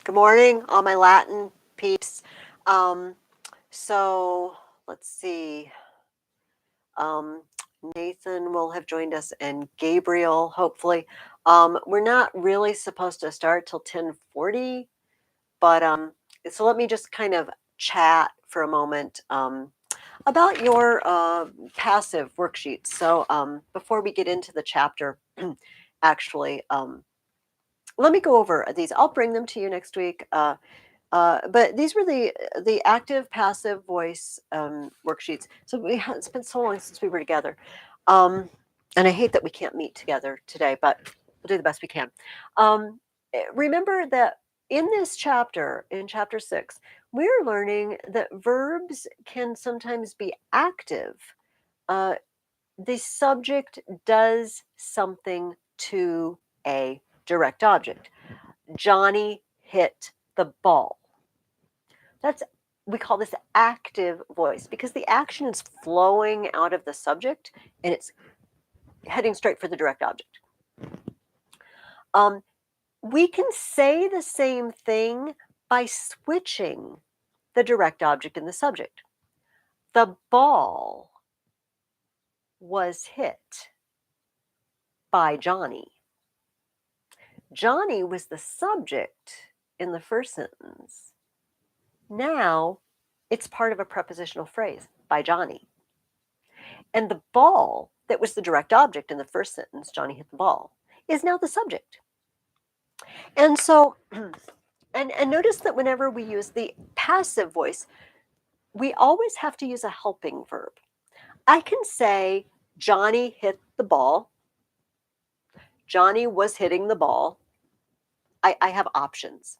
Good morning, all my Latin peeps. Um, so let's see. Um, Nathan will have joined us, and Gabriel, hopefully. We're not really supposed to start till 10:40, but so let me just kind of chat for a moment about your passive worksheets. So before we get into the chapter, actually, let me go over these. I'll bring them to you next week. But these were the active passive voice worksheets. So it's been so long since we were together, um, and I hate that we can't meet together today, but we'll do the best we can. Remember that in this chapter, in chapter 6, we're learning that verbs can sometimes be active. Uh, the subject does something to a direct object. Johnny hit the ball. That's we call this active voice because the action is flowing out of the subject and it's heading straight for the direct object. We can say the same thing by switching the direct object and the subject. The ball was hit by Johnny. Johnny was the subject in the first sentence. Now it's part of a prepositional phrase, by Johnny. And the ball that was the direct object in the first sentence, Johnny hit the ball, is now the subject. And so, and notice that whenever we use the passive voice, we always have to use a helping verb. I can say, Johnny hit the ball. Johnny was hitting the ball. I have options.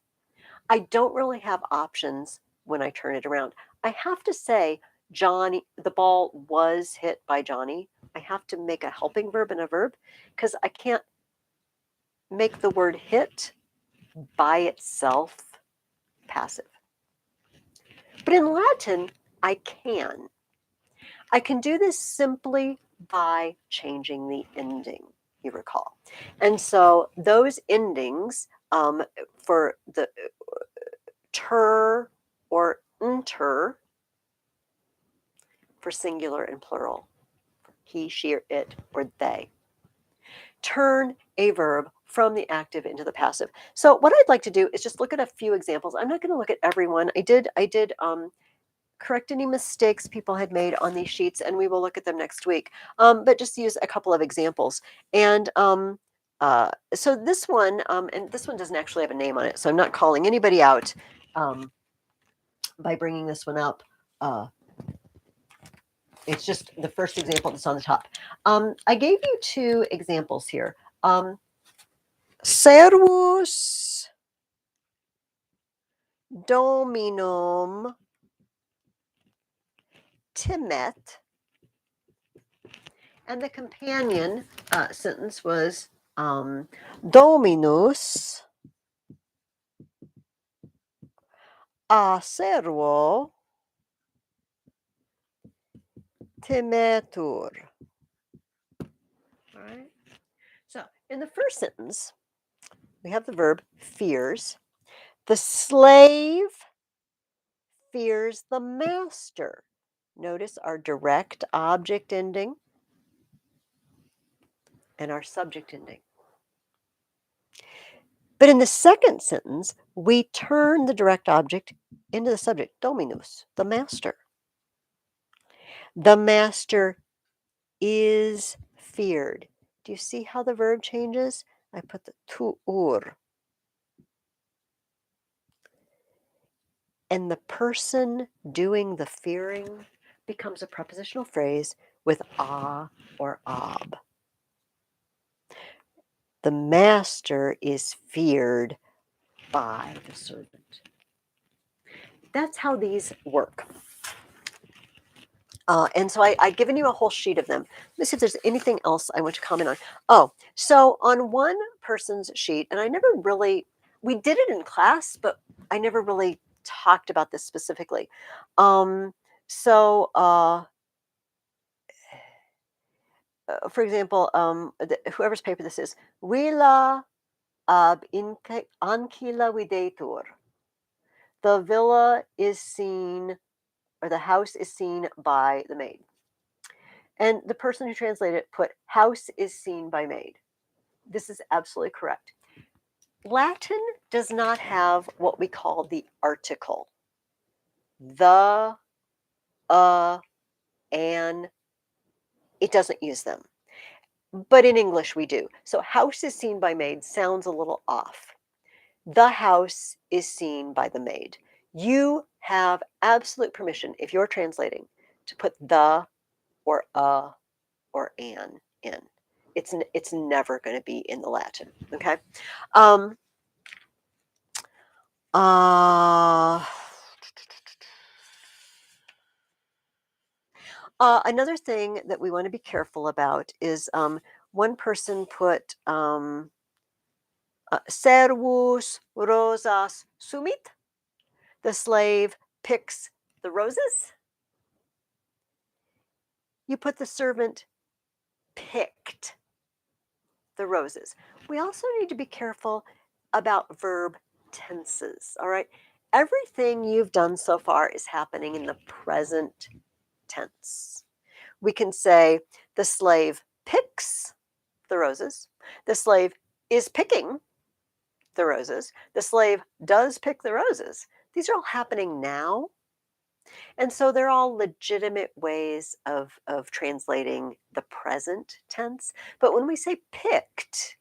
I don't really have options when I turn it around. I have to say, Johnny, the ball was hit by Johnny. I have to make a helping verb and a verb because I can't make the word hit by itself passive. But in Latin, I can. I can do this simply by changing the ending, you recall. And so those endings for the ter or inter for singular and plural, he, she, or it, or they, turn a verb from the active into the passive. So what I'd like to do is just look at a few examples. I'm not going to look at everyone. I did correct any mistakes people had made on these sheets, and we will look at them next week. But just use a couple of examples. And so this one, and this one doesn't actually have a name on it, so I'm not calling anybody out by bringing this one up. It's just the first example that's on the top. I gave you two examples here. Servus dominum timet. And the companion sentence was Dominus a servo timetur. All right. So in the first sentence, we have the verb fears. The slave fears the master. Notice our direct object ending and our subject ending. But in the second sentence, we turn the direct object into the subject, dominus, the master. The master is feared. Do you see how the verb changes? I put the tuur. And the person doing the fearing becomes a prepositional phrase with a or ob. The master is feared by the servant. That's how these work. And so I've given you a whole sheet of them. Let me see if there's anything else I want to comment on. Oh, so on one person's sheet, and I never really, we did it in class, but I never really talked about this specifically. So, for example, whoever's paper this is, Willa ab ancilla videtur. The villa is seen, or the house is seen by the maid. And the person who translated it put, house is seen by maid. This is absolutely correct. Latin does not have what we call the article. The, an, it doesn't use them. But in English we do. So house is seen by maid sounds a little off. The house is seen by the maid. You have absolute permission, if you're translating, to put the or a or an in. It's never going to be in the Latin. Okay. Um, another thing that we want to be careful about is one person put servus rosas sumit. The slave picks the roses. You put the servant picked the roses. We also need to be careful about verb tenses, all right? Everything you've done so far is happening in the present tense. We can say the slave picks the roses. The slave is picking the roses. The slave does pick the roses. These are all happening now. And so they're all legitimate ways of translating the present tense. But when we say picked,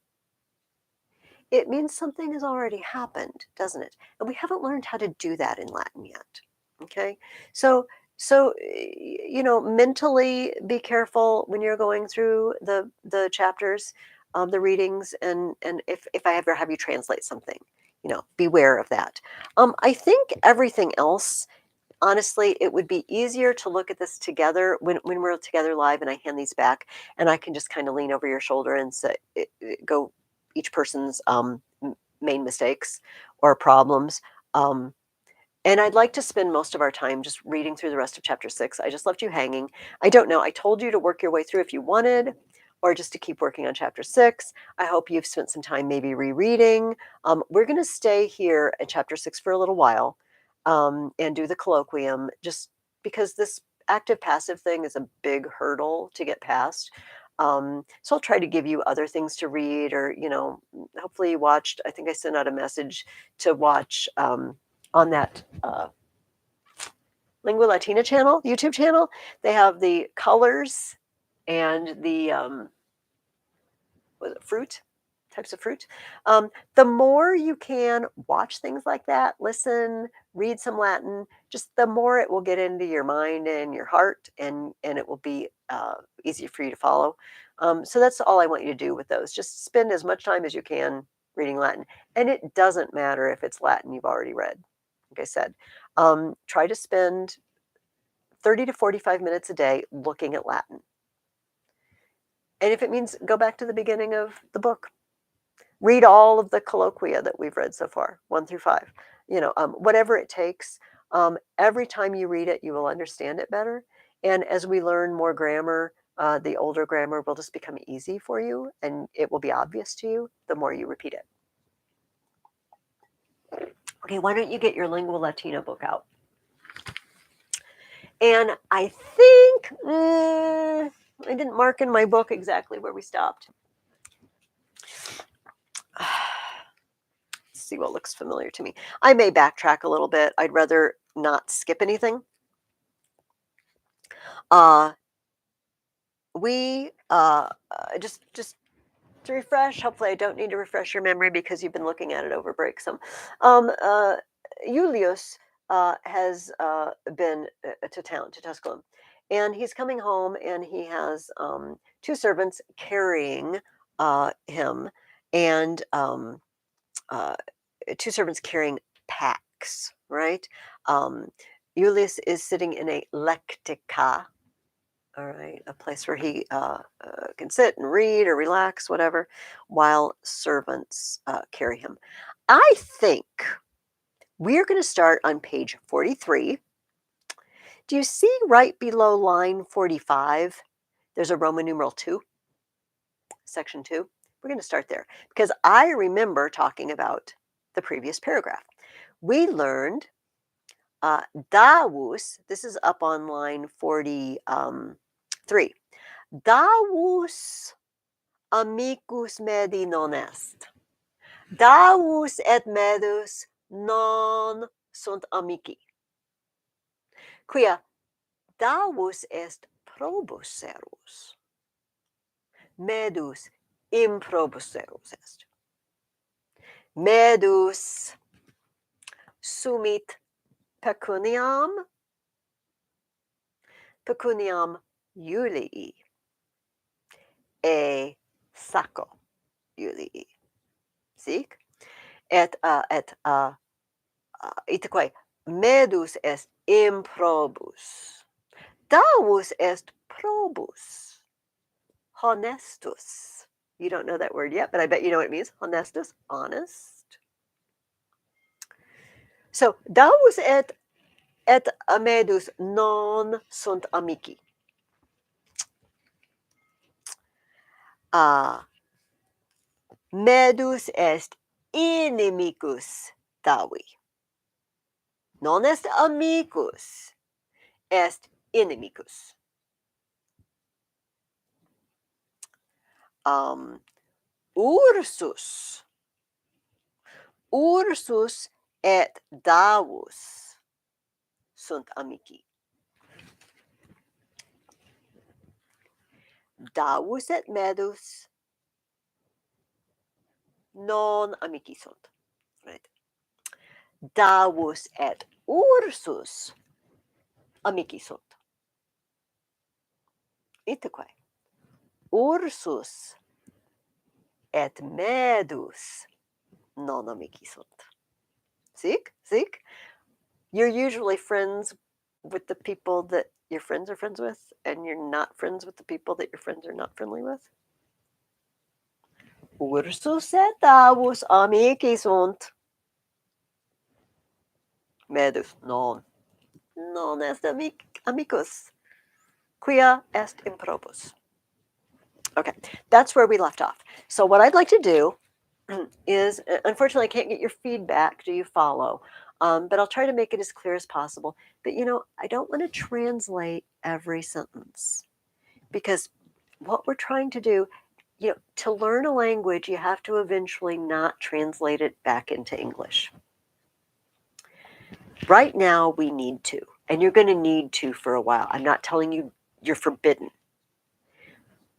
it means something has already happened, doesn't it? And we haven't learned how to do that in Latin yet. Okay? So mentally be careful when you're going through the chapters, the readings, and if I ever have you translate something, beware of that. I think everything else, honestly, it would be easier to look at this together when we're together live and I hand these back and I can just kind of lean over your shoulder and say, go each person's main mistakes or problems. And I'd like to spend most of our time just reading through the rest of chapter 6. I just left you hanging. I don't know. I told you to work your way through if you wanted, or just to keep working on chapter 6. I hope you've spent some time maybe rereading. We're going to stay here at chapter 6 for a little while and do the colloquium, just because this active passive thing is a big hurdle to get past. So I'll try to give you other things to read, or, hopefully you watched, I think I sent out a message to watch on that Lingua Latina channel, YouTube channel. They have the colors and the fruit, types of fruit. The more you can watch things like that, listen, read some Latin, just the more it will get into your mind and your heart, and it will be easier for you to follow. So that's all I want you to do with those. Just spend as much time as you can reading Latin. And it doesn't matter if it's Latin you've already read. Like I said, try to spend 30 to 45 minutes a day looking at Latin. And if it means go back to the beginning of the book, read all of the colloquia that we've read so far, 1 through 5. Whatever it takes. Every time you read it, you will understand it better. And as we learn more grammar, the older grammar will just become easy for you, and it will be obvious to you the more you repeat it. Okay, why don't you get your Lingua Latina book out? And I think I didn't mark in my book exactly where we stopped. Let's see what looks familiar to me. I may backtrack a little bit. I'd rather not skip anything. We just to refresh. Hopefully, I don't need to refresh your memory because you've been looking at it over break some. Julius has been to town, to Tusculum, and he's coming home, and he has 2 servants carrying him, and 2 servants carrying packs, right? Julius is sitting in a lectica, all right, a place where he can sit and read or relax, whatever, while servants carry him. I think we're going to start on page 43. Do you see right below line 45? There's a Roman numeral 2, section 2. We're going to start there because I remember talking about the previous paragraph. We learned Davus, this is up on line 43. Davus amicus medi non est. Davus et medus non sunt amici. Quia Davus est probus servus. Medus improbus servus est. Medus sumit pecuniam Julii e sacco Julii. Sic? Et itaque medus est improbus. Davus est probus. Honestus. You don't know that word yet, but I bet you know what it means. Honestus, honest. So, Davus et medus non sunt amici. Medus est inimicus Davi. Non est amicus, est inimicus. Ursus et Davus sunt amici. Davus et medus non amici sunt. Right? Davus et Ursus amici sunt. Itaque Ursus et medus non amici sunt. Sic? You're usually friends with the people that your friends are friends with, and you're not friends with the people that your friends are not friendly with. Ursus et Davus amici sunt. Medus non est amicus, quia est improbus. Okay, that's where we left off. So what I'd like to do is, unfortunately, I can't get your feedback. Do you follow? But I'll try to make it as clear as possible. But, I don't want to translate every sentence because what we're trying to do, to learn a language, you have to eventually not translate it back into English. Right now, we need to, and you're going to need to for a while. I'm not telling you you're forbidden.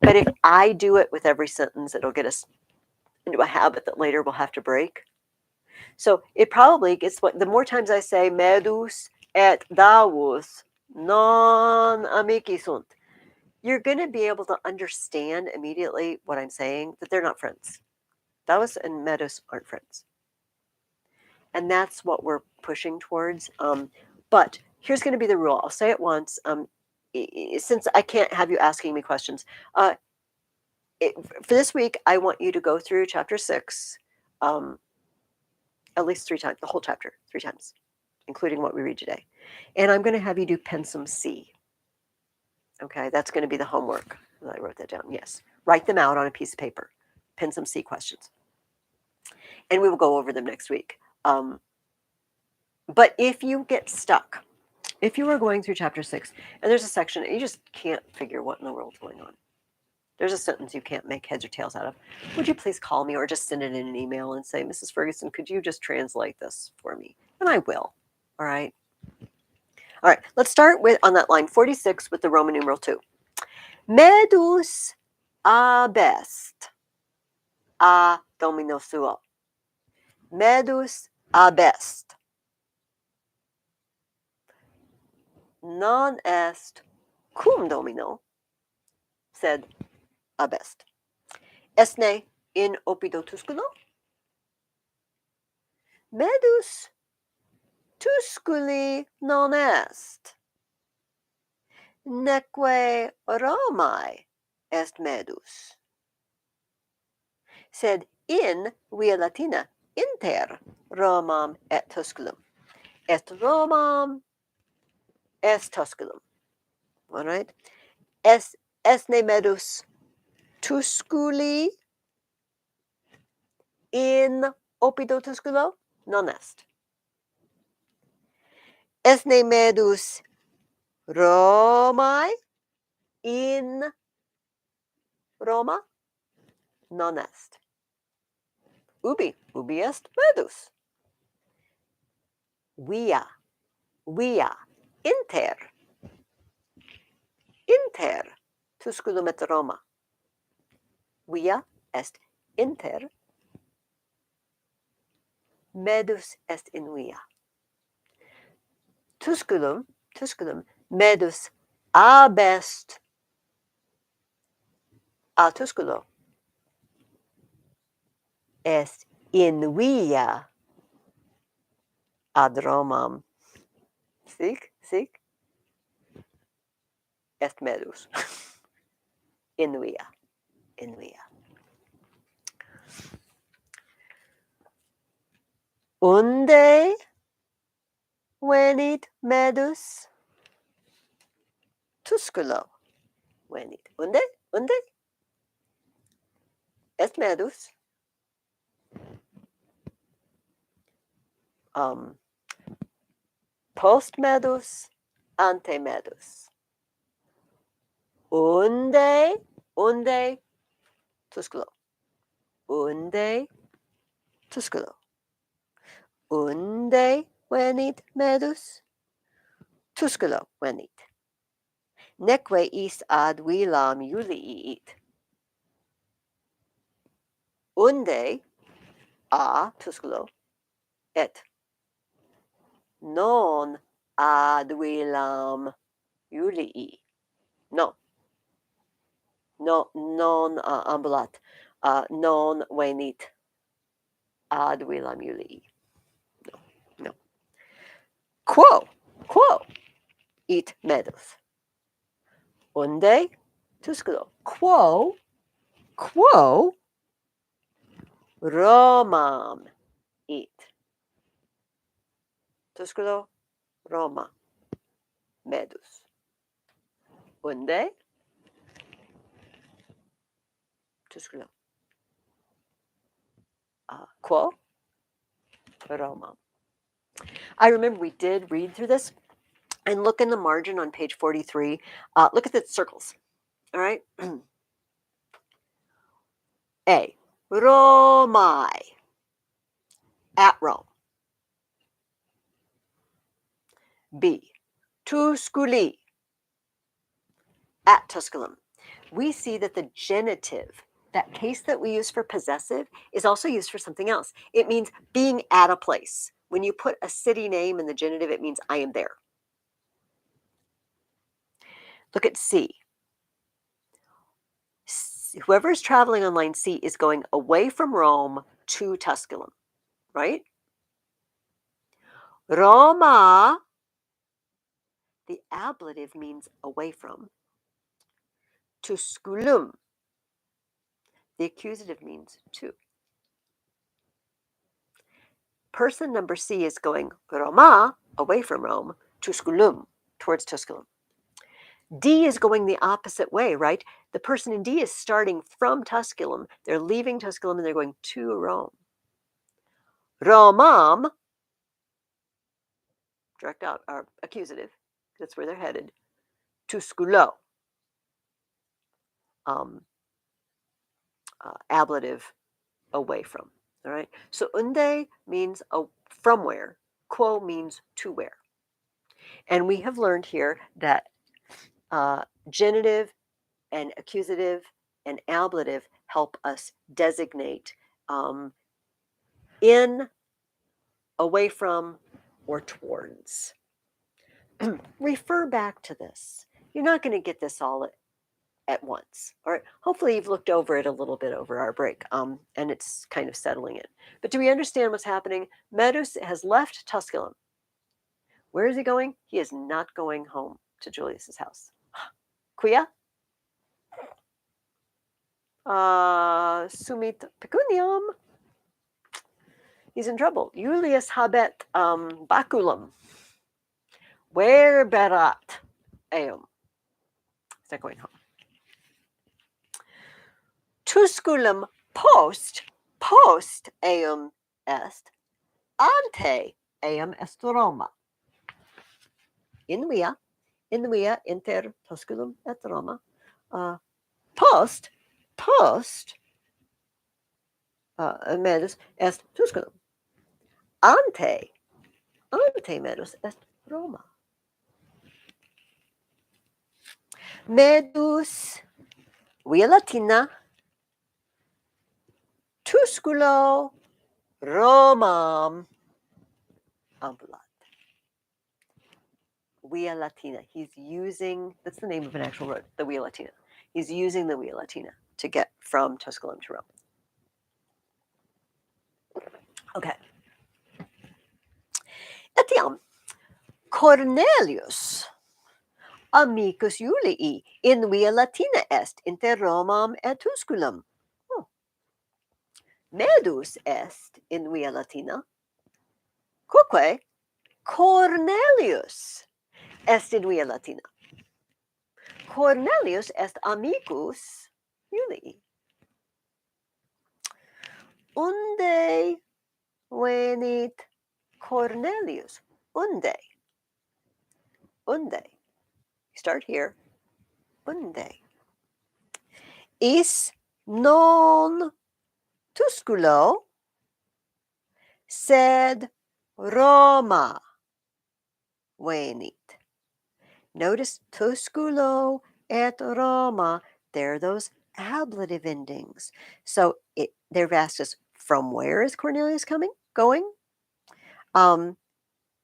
But if I do it with every sentence, it'll get us into a habit that later we'll have to break. So it probably gets, the more times I say medus et Davus non amici sunt, you're going to be able to understand immediately what I'm saying, that they're not friends. Davus and medus aren't friends. And that's what we're pushing towards. But here's going to be the rule. I'll say it once. Since I can't have you asking me questions, for this week, I want you to go through chapter 6 at least 3 times, the whole chapter 3 times, including what we read today. And I'm going to have you do Pensum C. Okay, that's going to be the homework. I wrote that down. Yes, write them out on a piece of paper. Pensum C questions. And we will go over them next week. But if you get stuck, if you are going through chapter 6 and there's a section and you just can't figure what in the world's going on, there's a sentence you can't make heads or tails out of, would you please call me or just send it in an email and say, Mrs. Ferguson, could you just translate this for me? And I will. All right. All right. Let's start with on that line 46 with the Roman numeral 2. Medus abest a domino suo. Medus abest. Non est cum domino, sed abest. Esne in opido tusculo? Medus tusculi non est. Neque Romae est medus. Sed in via Latina inter Romam et Tusculum. Est Romam est Tusculum. All right? Esne medus Tusculi in opido tusculo non est. Esne medus Romae in Roma non est. Ubi est medus. Via inter Tusculum et Roma. Via est inter, medus est in via. Tusculum medus abest a Tusculo est in via ad Romam. Sic est medus. in via. Unde venit medus? Tusculo venit. Unde est medus? Post medus, ante medus. Unde Tusculo. Unde Tusculo. Unde venit medus? Tusculo venit. Neque is ad vilam Iuliit. Unde a Tusculo et non ad vilam Iulii. No, non ambulat. Non venit ad vilam Iulii. No. Quo it medus? Unde Tusculo. Quo Romam it. Tusculo Roma medus. Unde Tusculo. Quo Romam. I remember we did read through this, and look in the margin on page 43. Look at the circles. All right. A. Romae. At Rome. B. Tusculi. At Tusculum. We see that the genitive, that case that we use for possessive, is also used for something else. It means being at a place. When you put a city name in the genitive, it means I am there. Look at C. Whoever is traveling on line C is going away from Rome to Tusculum, right? Roma, the ablative means away from. Tusculum, the accusative means to. Person number C is going Roma, away from Rome, Tusculum, towards Tusculum. D is going the opposite way, right? The person in D is starting from Tusculum. They're leaving Tusculum and they're going to Rome. Romam, direct out, or accusative, that's where they're headed. Tusculo, ablative, away from. All right. So unde means from where. Quo means to where. And we have learned here that genitive and accusative and ablative help us designate in, away from, or towards. Refer back to this. You're not going to get this all at once. All right. Hopefully you've looked over it a little bit over our break, and it's kind of settling in. But do we understand what's happening? Medus has left Tusculum. Where is he going? He is not going home to Julius's house. Quia? Sumit pecuniam. He's in trouble. Julius habet baculum. Where berat eum? He's not going home. Tusculum post post eum est, ante eum est Roma. In via inter Tusculum et Roma. Post medus est Tusculum. Ante medus est Roma. Medus via Latina Tusculo Romam ambulat. Via Latina. He's using, that's the name of an actual road, the Via Latina. He's using the Via Latina to get from Tusculum to Rome. Okay. Etiam Cornelius amicus Julii in Via Latina est inter Romam et Tusculum. Oh. Medus est in Via Latina. Quoque Cornelius est in Via Latina. Cornelius est amicus Julii. Unde venit Cornelius? Unde. Start here. Unde. Is non Tusculo, sed Roma venit. Notice Tusculo et Roma, they're those ablative endings. So they've asked us, from where is Cornelius going?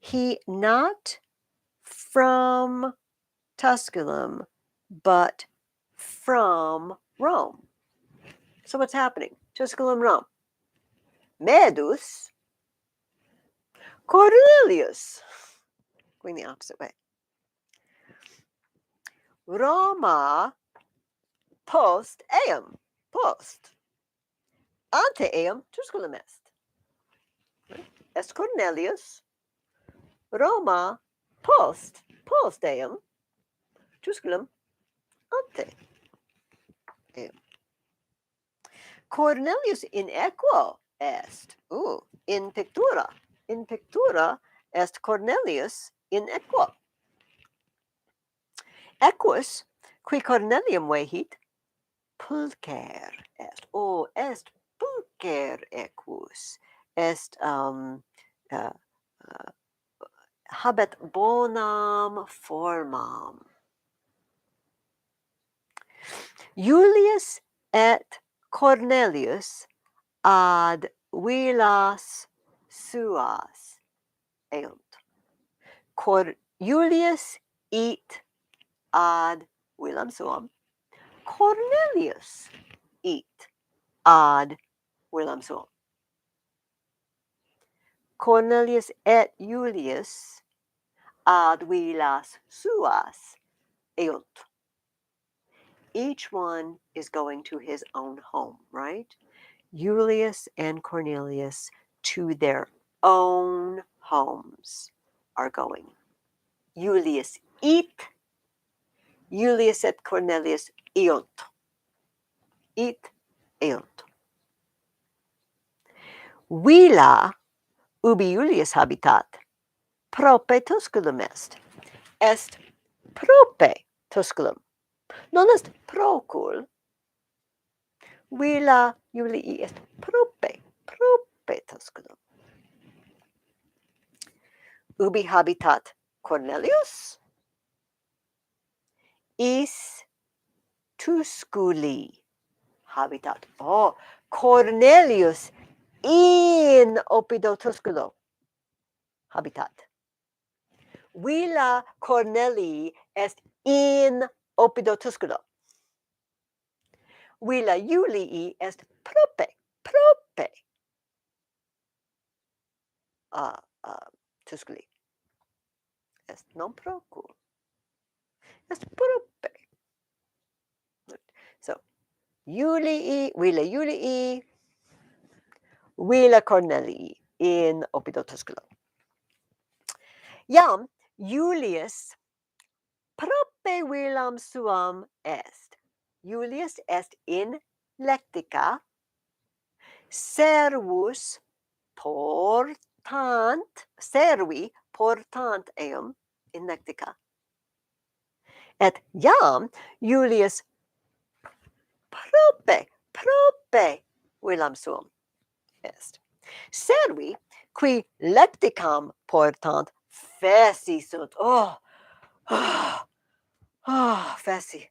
He not from Tusculum, but from Rome. So what's happening? Tusculum, Rome. Medus Cornelius. Going the opposite way. Roma post eum. Post. Ante eum Tusculum est. Est Cornelius. Roma post eum Tusculum ante eum. Cornelius in equo est. In pictura. In pictura est Cornelius in equo. Equus qui Cornelium vehit pulcher est. Est pulcher equus. Est habet bonam formam. Julius et Cornelius ad villas suas eunt. Julius eat ad villam suam. Cornelius eat ad villam suam. Cornelius et Julius ad villas suas eunt. Each one is going to his own home, right? Julius and Cornelius to their own homes are going. Julius eat, Julius et Cornelius eunt. Eat, eunt. Villa ubi Julius habitat, prope Tusculum est. Est prope Tusculum. Non est procul. Villa Julii est prope Tusculum. Ubi habitat Cornelius? Is Tusculi habitat. Cornelius in opido Tusculo habitat. Villa Cornelii est in opido Tusculo. Villa Julii est prope Tusculi. Est non procul. Est prope. So, Villa Julii, Villa Cornelii in opido Tusculo. Iam Julius prope villam suam est. Julius est in lectica. servus servi portant eum in lectica. Et jam Julius prope villam suum est. Servi qui lecticam portant feci sunt. Feci.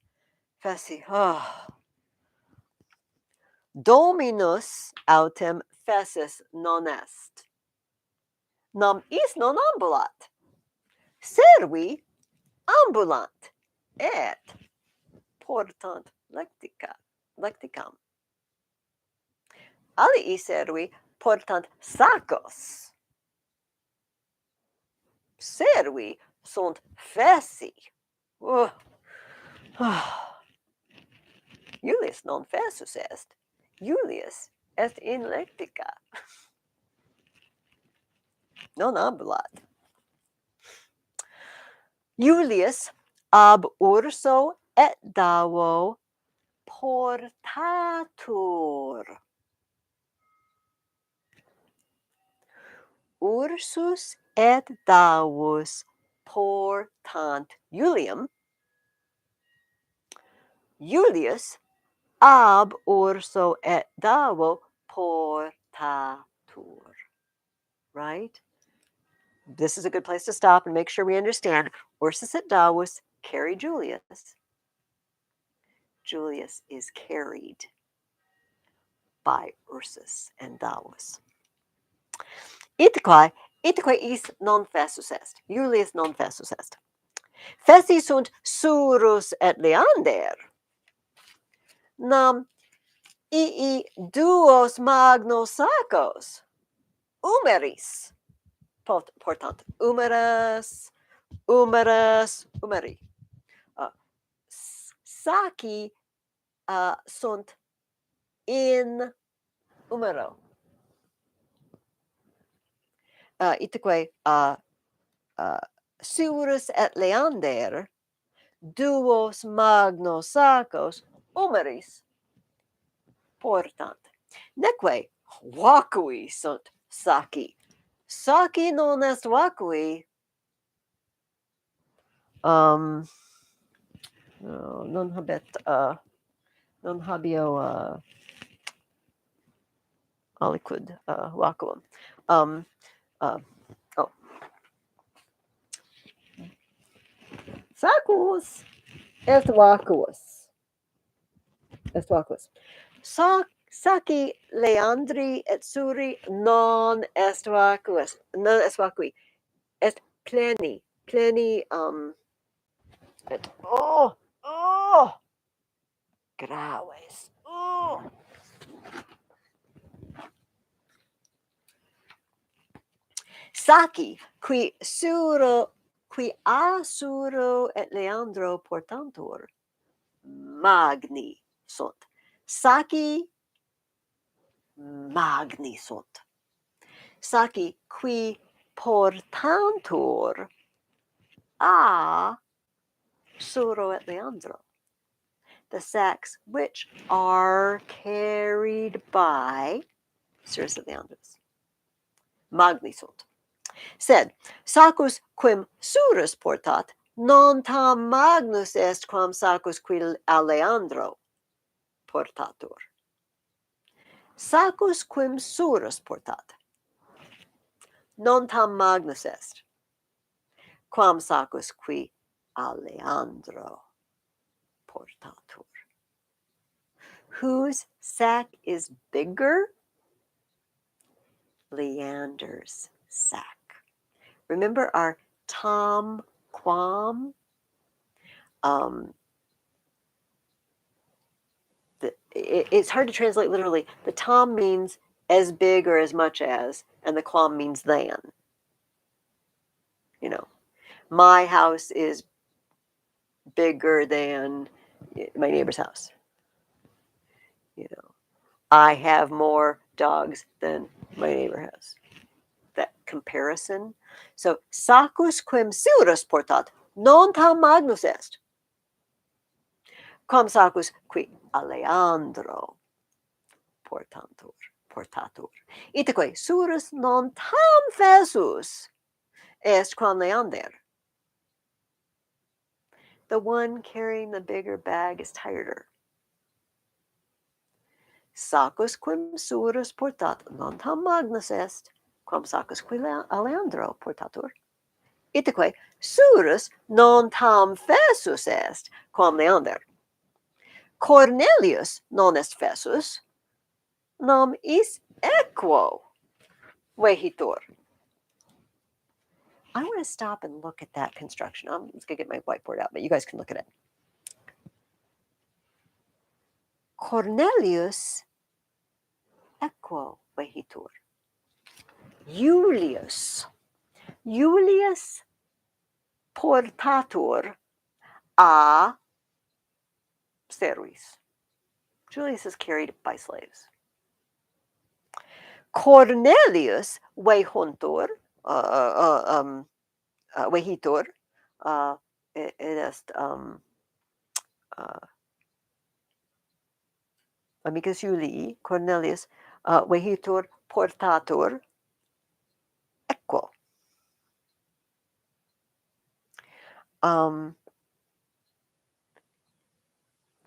Dominus autem fecis non est. Nam is non ambulat. Servi ambulant et portant lecticam. Alii servi portant sacos. Servi sunt feci. Julius non fessus est. Julius est in lectica. Non ambulat. Julius ab urso et davo portatur. Ursus et davus portant Julium. Julius ab urso et davo portatur. Right? This is a good place to stop and make sure we understand. Ursus et davus carry Julius. Julius is carried by Ursus and Davus. Itque is non fessus est. Julius non fessus est. Feci sunt Surus et Leander. Nam ii duos magnos sacos. Umeris. Portant. Umeri. Saci sunt in umero. Itque Surus et Leander duos magnos sacos umeris portant. Neque vacui sunt saci. Saci non est vacui. Non habeo aliquid vacuum. Sacus est vacuus. Saci Leandri et Suri non est vacuus. Non est vacui. Est pleni. Et graves. Saci qui a Suro et Leandro portantur magni sunt. Saci magni sunt. Saci qui portantur a Suro et Leandro. The sacks which are carried by Surus et Leandros. Magni sunt. Sed sacus quim Surus portat non tam magnus est quam sacus qui a Leandro portatur. Sacus quim Surus portat non tam magnus est quam sacus qui a Leandro portatur. Whose sack is bigger? Leander's sack. Remember our tam quam? It's hard to translate literally. The tam means as big or as much as, and the quam means than. You know, my house is bigger than my neighbor's house. You know, I have more dogs than my neighbor has. That comparison. So, sacus quim Surus portat non tam magnus est, quam sacus qui a Leandro portatur. portatur. Itaque surus non tam fesus est quam leander. The one carrying the bigger bag is tireder. Sacus quim surus portat non tam magnus est, quam sacus qui Aleandro portatur. Itaque surus non tam fesus est, quam leander. Cornelius non est fesus, nam is equo vehitur. I want to stop and look at that construction. I'm just going to get my whiteboard out, but you guys can look at it. Cornelius equo vehitur. Julius portatur a servis. Julius is carried by slaves. Cornelius vehuntur, vehitur, est amicus Julii, Cornelius vehitur portatur equo.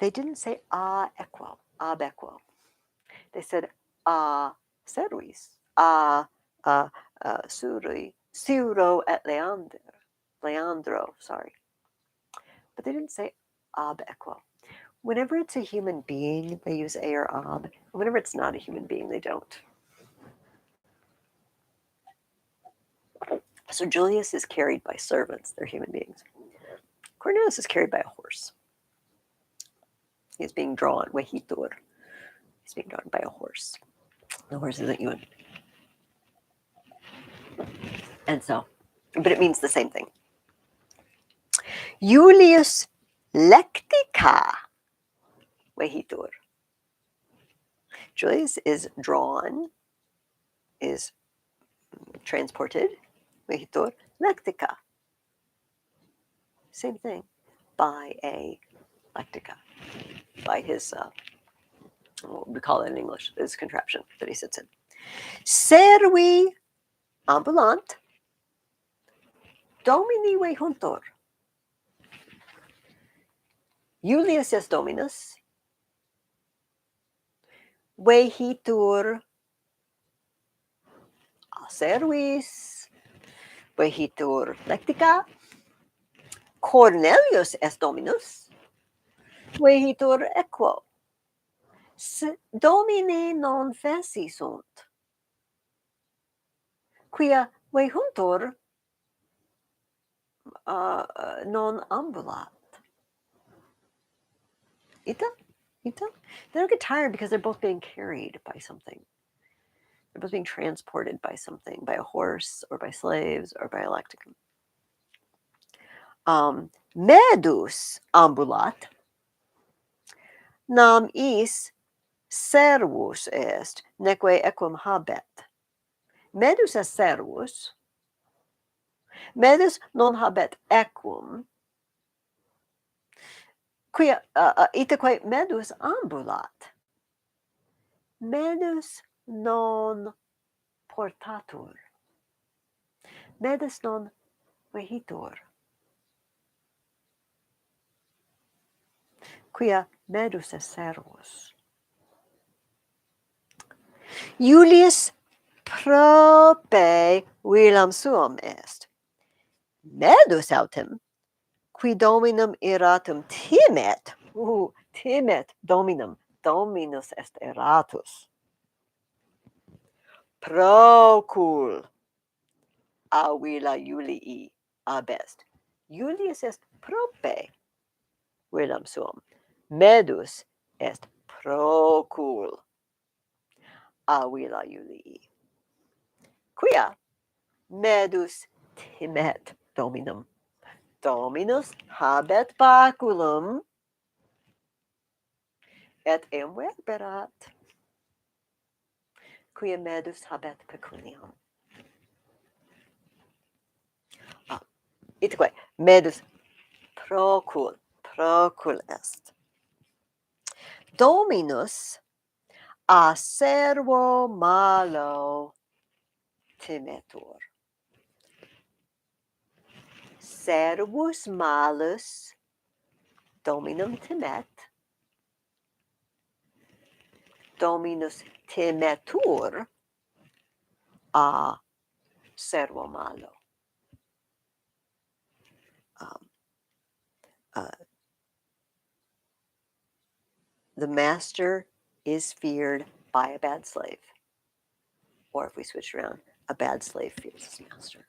They didn't say equo, ab equo. They said servis, suri, Siro et Leandro, sorry. But they didn't say ab equo. Whenever it's a human being, they use a or ab. Whenever it's not a human being, they don't. So Julius is carried by servants. They're human beings. Cornelius is carried by a horse. He's being drawn, vehitur. He's being drawn by a horse. The horse isn't human. And so, but it means the same thing. Julius lectica vehitur. Julius is drawn, is transported, vehitur lectica. Same thing, by a lectica, by his, what we call it in English, his contraption that he sits in. Servi ambulant, domini vehuntur. Julius est dominus, vehitur a servis, vehitur lectica. Cornelius est dominus, vehitur equo. Domine non feci sunt, quia vehuntur non ambulat. Ita? They don't get tired because they're both being carried by something. They're both being transported by something, by a horse or by slaves or by a lecticum. Medus ambulat, nam is servus est, neque equum habet. Medus est servus, medus non habet equum, quia itaque medus ambulat. Medus non portatur. Medus non vehitur. Quia medus est servus. Julius prope vilam suum est. Medus autem, qui dominum iratum timet. Timet dominum. Dominus est iratus. Procul a villa Julii abest. Julius est prope vilam suum. Medus est procul a villa Julii. Quia medus timet dominum. Dominus habet baculum et eum verberat. Quia medus habet pecuniam. Itaque medus procul est. Dominus a servo malo timetur. Servus malus dominum timet. Dominus timetur a servo malo. The master is feared by a bad slave. Or if we switch around, a bad slave fears his master.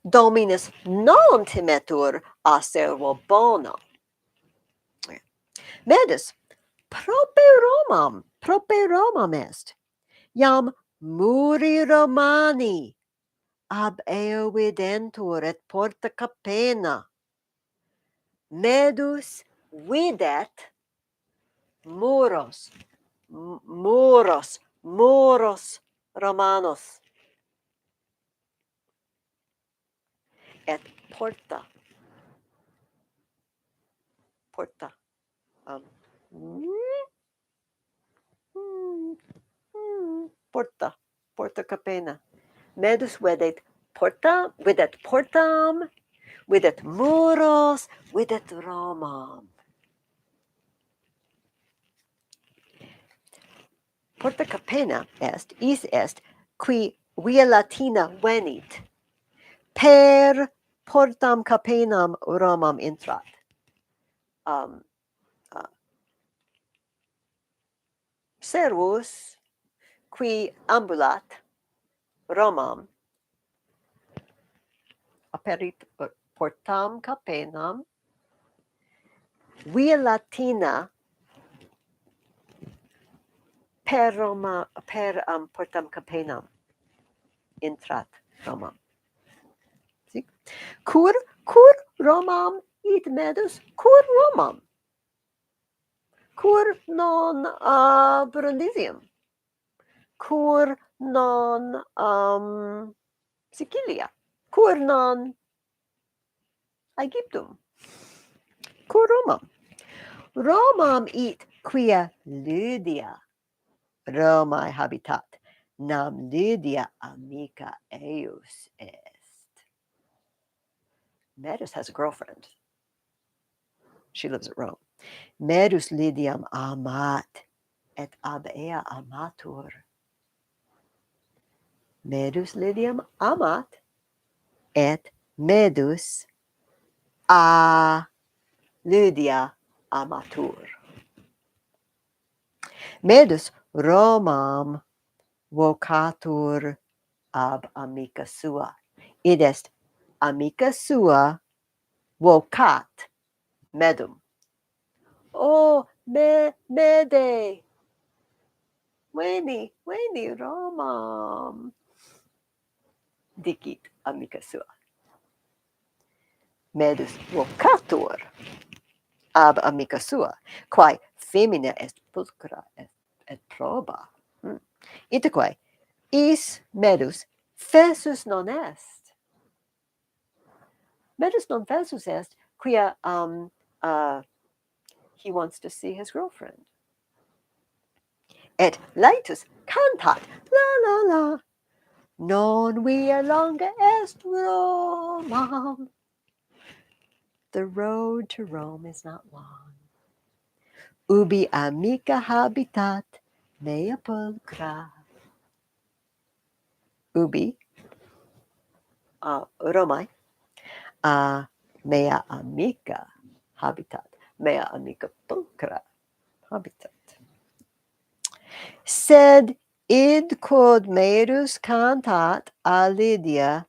Dominus non timetur a servo bono. Medus prope Romam est. Iam muri Romani ab eo videntur et porta capena. Medus videt muros Romanos et porta porta capena. Medus videt portam, videt muros, videt Romam. Porta capena est qui via Latina venit per portam capenam Romam intrat. Servus qui ambulat Romam aperit portam capenam via Latina per portam capenam intrat Romam. See? Cur Romam id medus, cur Romam. Cur non Brundisium. Cur non Sicilia. Cur non Aegyptum. Cur Romam. Romam it quia Lydia Romae habitat, nam Lydia amica eius est. Medus has a girlfriend. She lives at Rome. Medus Lydiam amat, et ab ea amatur. Medus Lydiam amat, et medus a Lydia amatur. Medus Romam vocatur ab amica sua. Id est amica sua vocat medum. Oh, mede. Veni Romam. Dicit amica sua. Medus vocatur ab amica sua, quae femina est pulchra et proba. Itaque is medus fessus non est. Medus non fessus est, quia he wants to see his girlfriend. Et laetus cantat, la, non via longa est Romam. The road to Rome is not long. Ubi amica habitat mea pulchra. Ubi Romae mea amica habitat, mea amica pulchra habitat. Sed id quod medus cantat a Lydia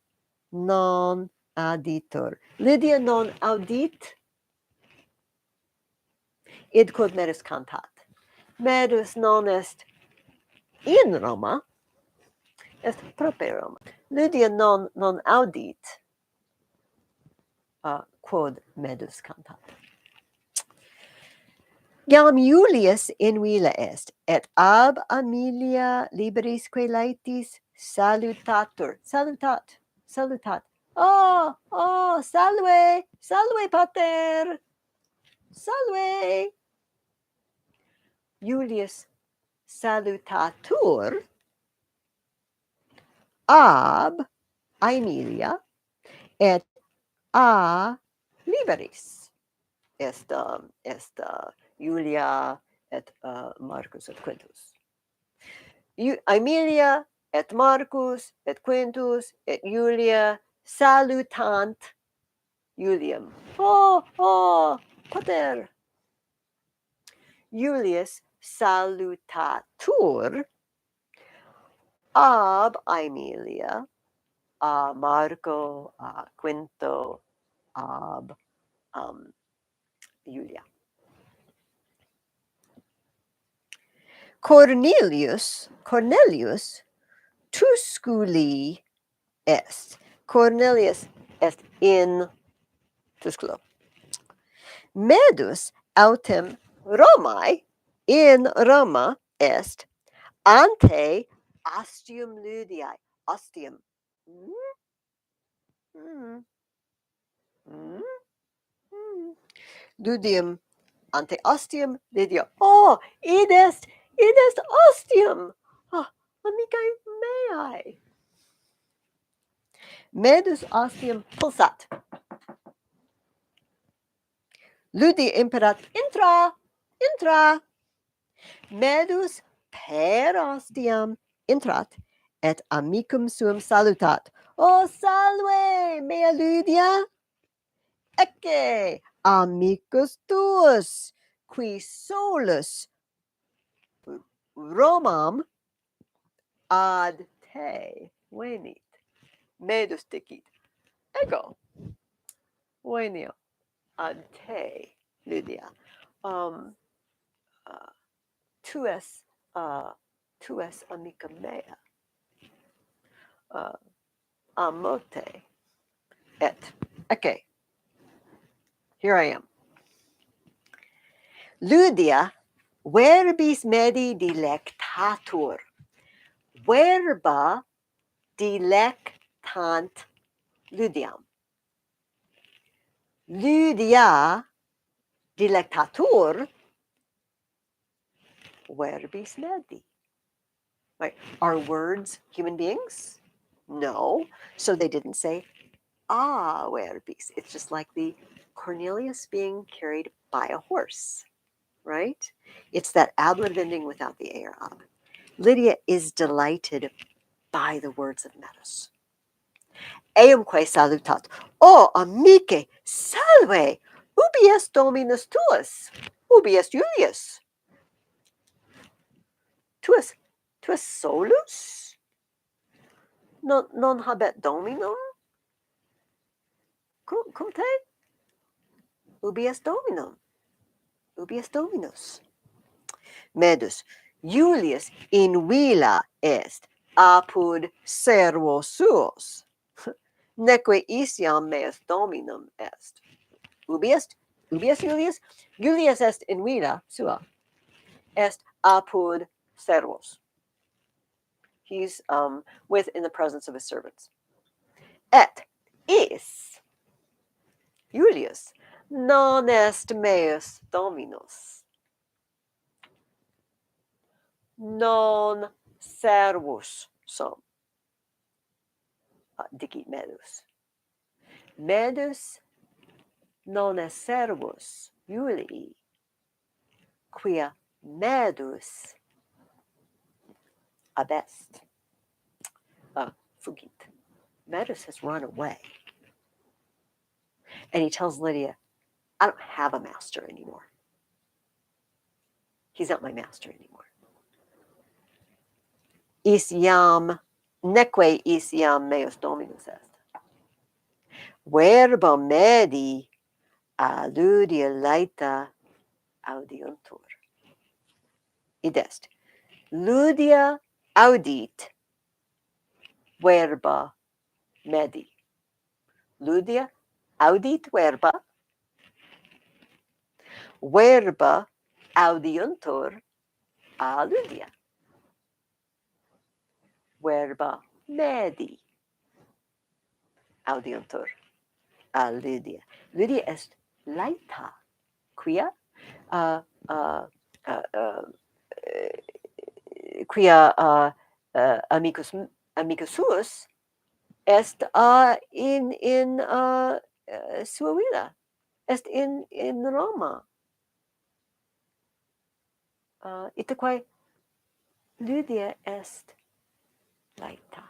non auditur. Lydia non audit, id quod medus cantat. Medus non est in Roma, est prope Roma. Lydia non audit, quod medus cantat. Iam Julius in villa est, et ab Aemilia liberisque laetis salutatur. Salutat. Oh, salve pater. Salve. Julius salutatur ab Aemilia et a liberis. Est Julia et Marcus et Quintus. Aemilia et Marcus et Quintus et Julia salutant Julium. Oh, pater. Julius salutatur ab Aemilia, a Marco, a Quinto, ab Julia. Cornelius Tusculi est. Cornelius est in Tusculo. Medus autem Romae in Roma est ante ostium Ludiae. Ostium. Ludium ante ostium Lydia. Oh, id est ostium. Oh, amicae meae. Medus ostium pulsat. Ludi imperat intra. Medus per ostium intrat et amicum suum salutat. O salve, mea Lydia. Ecce, amicus tuus, qui solus Romam ad te venit. Medus dicit. Ego. Venio ad te, Lydia. Tu es amica mea. Amote. Et. Okay. Here I am. Lydia, verbis medi dilectatur. Verba dilectant Lydiam. Lydia dilectatur verbis medi. Right. Are words human beings? No. So they didn't say verbis. It's just like the Cornelius being carried by a horse, right? It's that ablative ending without the a or ab. Lydia is delighted by the words of Medus. Eumque salutat. O amice, salve! Ubi est Dominus tuus? Ubi est Julius? Tuus solus? Non habet Dominum? Cum te? Ubi est Dominum? Ubi est Dominus? Medus, Julius in villa est apud servos suos. Neque isiam meus Dominum est. Ubi est Julius? Julius est in villa sua. Est apud servos. He's in the presence of his servants. Et is Julius non est meus Dominus. Non servus sum. Dicit Medus. Medus non est servus Julii, quia Medus abest. Fugit. Medus has run away. And he tells Lydia, I don't have a master anymore. He's not my master anymore. Neque isiam meus Dominus est. Verba medi alludia laeta audiuntur. Id est. Lydia audit verba medi. Lydia audit verba. Verba audiuntur a Lydia. Verba medi audiuntur a Lydia. Lydia est laeta, quia quia amicus suus est in sua villa, est in Roma. Itaque Lydia est laeta.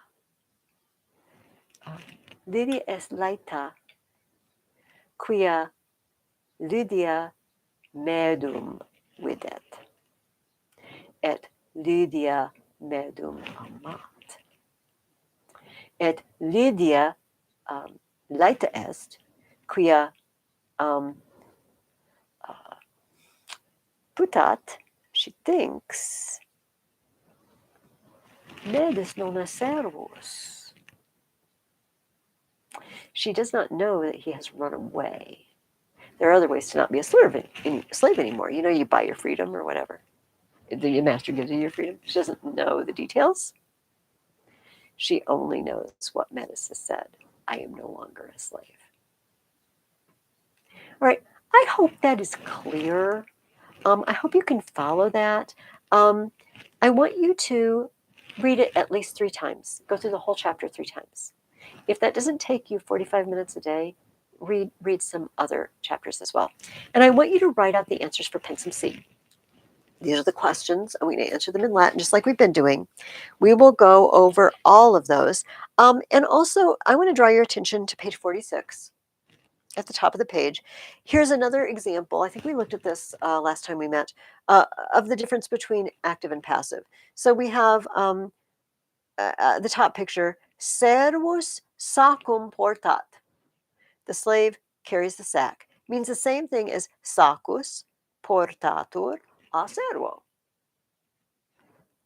Lydia est laeta, quia Lydia medum videt, et Lydia medum amat. Et Lydia laeta est, quia putat, she thinks, medis non servus. She does not know that he has run away. There are other ways to not be a slave anymore. You know, you buy your freedom or whatever. The master gives you your freedom. She doesn't know the details. She only knows what Metis has said. I am no longer a slave. All right. I hope that is clear. I hope you can follow that. I want you to read it at least 3 times. Go through the whole chapter 3 times. If that doesn't take you 45 minutes a day, read some other chapters as well. And I want you to write out the answers for Pensum C. These are the questions. I'm going to answer them in Latin, just like we've been doing. We will go over all of those. And also, I want to draw your attention to page 46 at the top of the page. Here's another example. I think we looked at this last time we met, of the difference between active and passive. So we have the top picture, servus sacum portat. The slave carries the sack. Means the same thing as sacus portatur a servo.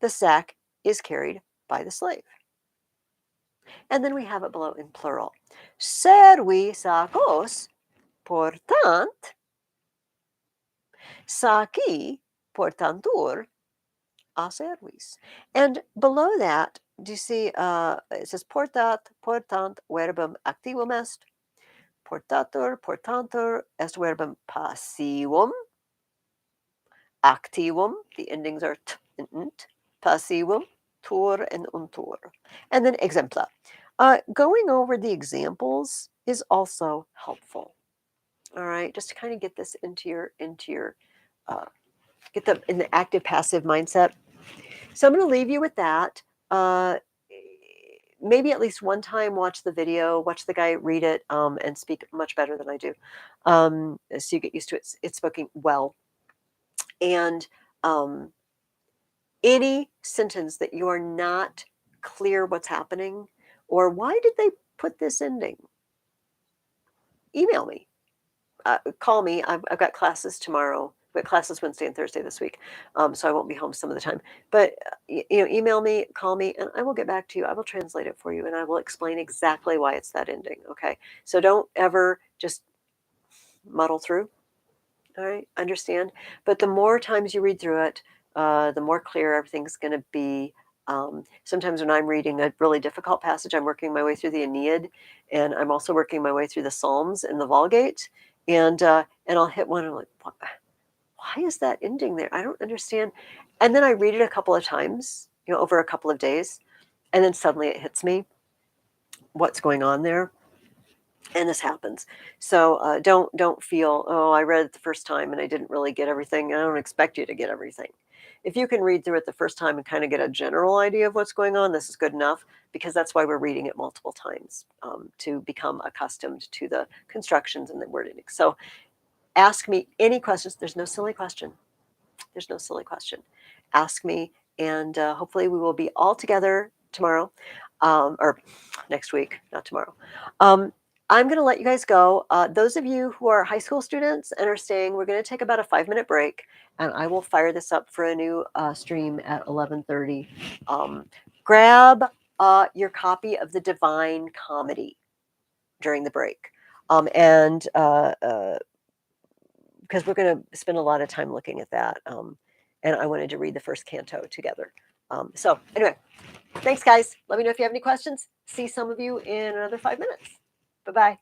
The sack is carried by the slave. And then we have it below in plural. Servi sacos portant, saci portantur a servis. And below that, do you see it says portat, portant, verbum activum est, portatur, portantur est verbum passivum, activum, the endings are t and nt, passivum, tur and untur. And then exempla. Going over the examples is also helpful. All right, just to kind of get this into your get them in the active passive mindset. So I'm going to leave you with that. Maybe at least one time watch the video, watch the guy read it, and speak much better than I do. So you get used to it spoken well. And any sentence that you are not clear what's happening, or why did they put this ending, email me. Call me. I've got classes tomorrow. We've got classes Wednesday and Thursday this week, so I won't be home some of the time. But email me, call me, and I will get back to you. I will translate it for you, and I will explain exactly why it's that ending. Okay, so don't ever just muddle through. All right, understand. But the more times you read through it, the more clear everything's going to be. Sometimes when I'm reading a really difficult passage, I'm working my way through the Aeneid, and I'm also working my way through the Psalms and the Vulgate, and I'll hit one and I'm like, why is that ending there? I don't understand. And then I read it a couple of times, over a couple of days, and then suddenly it hits me what's going on there. And this happens. So don't feel, oh, I read it the first time and I didn't really get everything. I don't expect you to get everything. If you can read through it the first time and kind of get a general idea of what's going on, this is good enough, because that's why we're reading it multiple times, to become accustomed to the constructions and the wording. So ask me any questions. There's no silly question. There's no silly question. Ask me, and hopefully we will be all together tomorrow, or next week, not tomorrow. I'm going to let you guys go. Those of you who are high school students and are staying, we're going to take about a 5-minute break, and I will fire this up for a new stream at 11:30. Grab your copy of the Divine Comedy during the break, and because we're going to spend a lot of time looking at that, and I wanted to read the first canto together. So anyway, thanks, guys. Let me know if you have any questions. See some of you in another 5 minutes. Bye-bye.